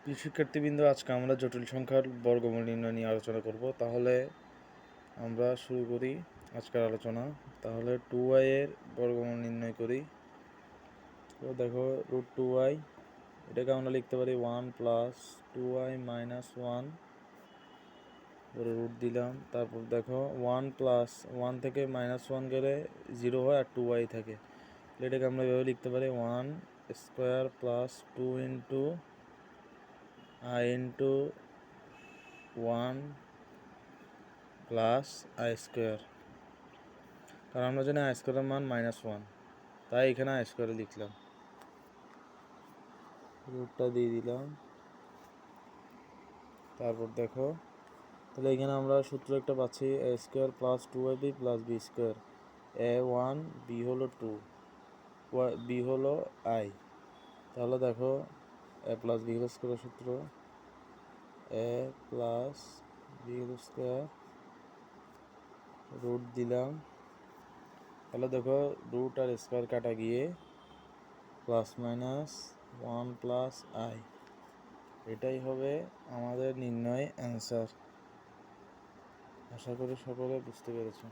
প্রিয় শিক্ষার্থীবৃন্দ, আজকে আমরা জটিল সংখ্যার বর্গমূল নির্ণয় নিয়ে আলোচনা করব। তাহলে আমরা শুরু করি আজকের আলোচনা। তাহলে 2y এর বর্গমূল নির্ণয় করি। তো দেখো √2y, এটাকে আমরা লিখতে পারি 1 + 2y - 1, পরে রুট দিলাম। তারপর দেখো 1 + 1 থেকে -1 গেলে 0 হয় আর 2y থাকে। এটাকে আমরা এভাবে লিখতে পারি 1² + 2 × I × 1 + I², কারণ আমরা জানি I² এর মান -1, তাই এখানে I² লিখলাম, রুটটা দিয়ে দিলাম। তারপর দেখো তাহলে এখানে আমরা সূত্র একটা পাচ্ছি, a² + 2ab + b², a 1, b হলো 2, b হলো I। তাহলে দেখো a + b² সূত্র a + b², রুট দিলাম। তাহলে দেখো রুট আর স্কোয়ার কাটা গিয়ে +-1 + I, এটাই হবে আমাদের নির্ণয় অ্যান্সার। আশা করি সকলে বুঝতে পেরেছো।